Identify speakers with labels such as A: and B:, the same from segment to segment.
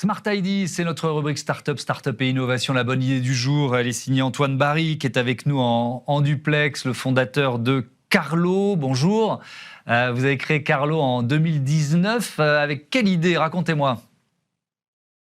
A: Smart ID, c'est notre rubrique Startup et Innovation. La bonne idée du jour, elle est signée Antoine Barry, qui est avec nous en duplex, le fondateur de Carlo. Bonjour. Vous avez créé Carlo en 2019. Avec quelle idée? Racontez-moi.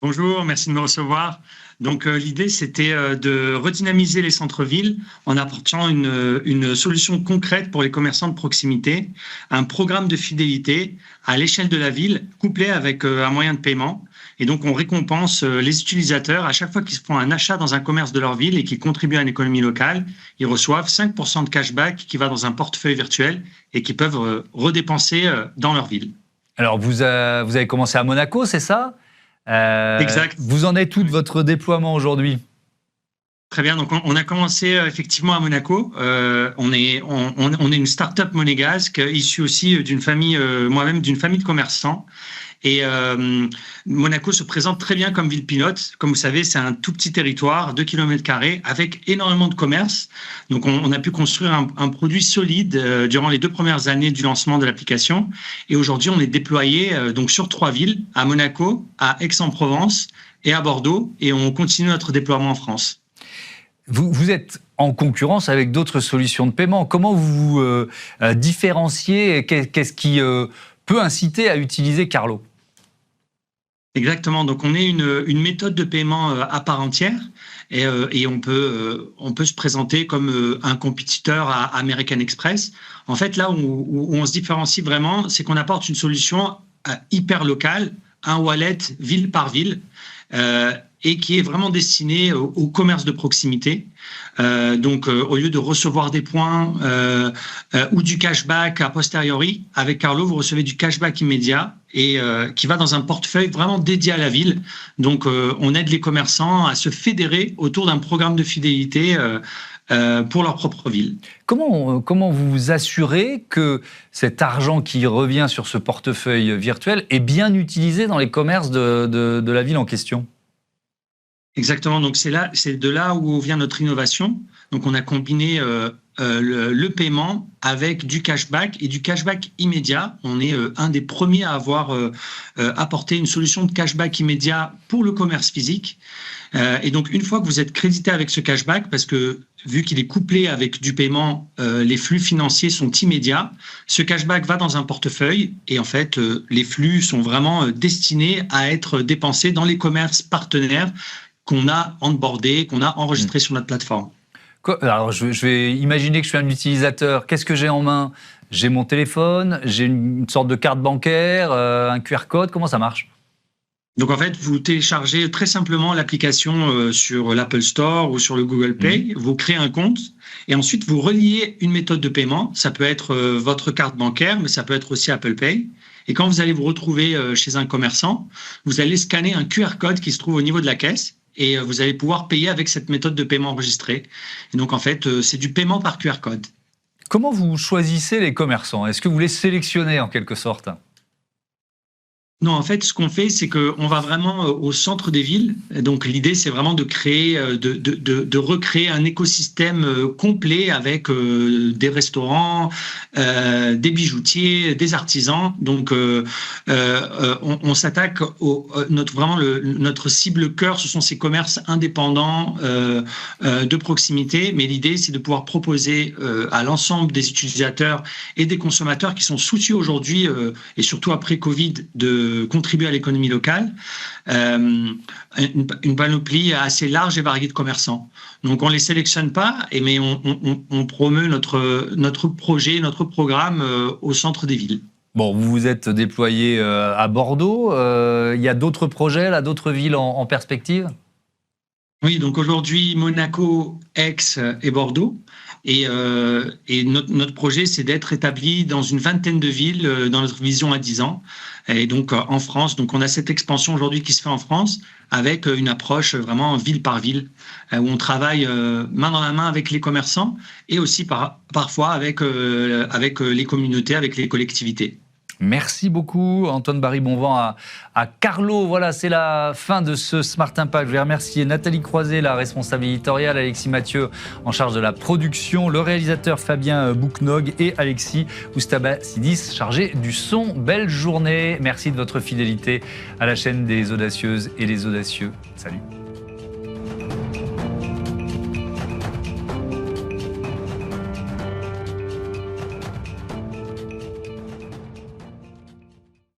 B: Bonjour, merci de me recevoir. Donc l'idée, c'était de redynamiser les centres-villes en apportant une solution concrète pour les commerçants de proximité, un programme de fidélité à l'échelle de la ville, couplé avec un moyen de paiement. Et donc on récompense les utilisateurs à chaque fois qu'ils font un achat dans un commerce de leur ville et qu'ils contribuent à l'économie locale. Ils reçoivent 5% de cashback qui va dans un portefeuille virtuel et qu'ils peuvent redépenser dans leur ville.
A: Alors, vous avez commencé à Monaco, c'est ça?
B: Exact.
A: Vous en êtes où de votre déploiement aujourd'hui?
B: Très bien, donc on a commencé effectivement à Monaco. On est une start-up monégasque issue aussi d'une famille, moi-même d'une famille de commerçants. Et Monaco se présente très bien comme ville pilote. Comme vous savez, c'est un tout petit territoire, 2 km² avec énormément de commerce. Donc on a pu construire un produit solide durant les 2 premières années du lancement de l'application. Et aujourd'hui, on est déployé donc sur 3 villes, à Monaco, à Aix-en-Provence et à Bordeaux. Et on continue notre déploiement en France.
A: Vous êtes en concurrence avec d'autres solutions de paiement. Comment vous vous différenciez? Qu'est-ce qui peut inciter à utiliser Carlo?
B: Exactement. Donc, on est une méthode de paiement à part entière et on peut se présenter comme un compétiteur à American Express. En fait, là où on se différencie vraiment, c'est qu'on apporte une solution hyper locale, un wallet ville par ville, et qui est vraiment destiné au commerce de proximité. Donc, au lieu de recevoir des points ou du cashback a posteriori, avec Carlo, vous recevez du cashback immédiat et qui va dans un portefeuille vraiment dédié à la ville. Donc, on aide les commerçants à se fédérer autour d'un programme de fidélité pour leur propre ville.
A: Comment vous vous assurez que cet argent qui revient sur ce portefeuille virtuel est bien utilisé dans les commerces de la ville en question?
B: Exactement, donc c'est de là où vient notre innovation. Donc on a combiné le paiement avec du cashback et du cashback immédiat. On est un des premiers à avoir apporté une solution de cashback immédiat pour le commerce physique. Et donc une fois que vous êtes crédité avec ce cashback, parce que vu qu'il est couplé avec du paiement, les flux financiers sont immédiats. Ce cashback va dans un portefeuille et en fait les flux sont vraiment destinés à être dépensés dans les commerces partenaires qu'on a onboardé, qu'on a enregistré sur notre plateforme.
A: Alors, je vais imaginer que je suis un utilisateur. Qu'est-ce que j'ai en main? J'ai mon téléphone, j'ai une sorte de carte bancaire, un QR code. Comment ça marche?
B: Donc, en fait, vous téléchargez très simplement l'application sur l'Apple Store ou sur le Google Play. Vous créez un compte et ensuite, vous reliez une méthode de paiement. Ça peut être votre carte bancaire, mais ça peut être aussi Apple Pay. Et quand vous allez vous retrouver chez un commerçant, vous allez scanner un QR code qui se trouve au niveau de la caisse. Et vous allez pouvoir payer avec cette méthode de paiement enregistrée. Et donc, en fait, c'est du paiement par QR code.
A: Comment vous choisissez les commerçants? Est-ce que vous les sélectionnez en quelque sorte?
B: Non, en fait, ce qu'on fait, c'est qu'on va vraiment au centre des villes. Donc, l'idée, c'est vraiment de créer, de recréer un écosystème complet avec des restaurants, des bijoutiers, des artisans. Donc, on s'attaque notre cible cœur, ce sont ces commerces indépendants de proximité. Mais l'idée, c'est de pouvoir proposer à l'ensemble des utilisateurs et des consommateurs qui sont soucieux aujourd'hui et surtout après Covid de contribuer à l'économie locale, une panoplie assez large et variée de commerçants. Donc on ne les sélectionne pas, mais on promeut notre projet, notre programme au centre des villes.
A: Bon, vous vous êtes déployé à Bordeaux. Il y a d'autres projets, là, d'autres villes en perspective?
B: Oui, donc aujourd'hui, Monaco, Aix et Bordeaux. Et notre projet, c'est d'être établi dans une vingtaine de villes dans notre vision à 10 ans. Et donc en France, donc on a cette expansion aujourd'hui qui se fait en France avec une approche vraiment ville par ville, où on travaille main dans la main avec les commerçants et aussi parfois avec les communautés, avec les collectivités.
A: Merci beaucoup, Antoine Barry. Bon vent à Carlo. Voilà, c'est la fin de ce Smart Impact. Je vais remercier Nathalie Croiset, la responsable éditoriale, Alexis Mathieu, en charge de la production, le réalisateur Fabien Bouknog et Alexis Oustabassidis, chargé du son. Belle journée. Merci de votre fidélité à la chaîne des audacieuses et des audacieux. Salut.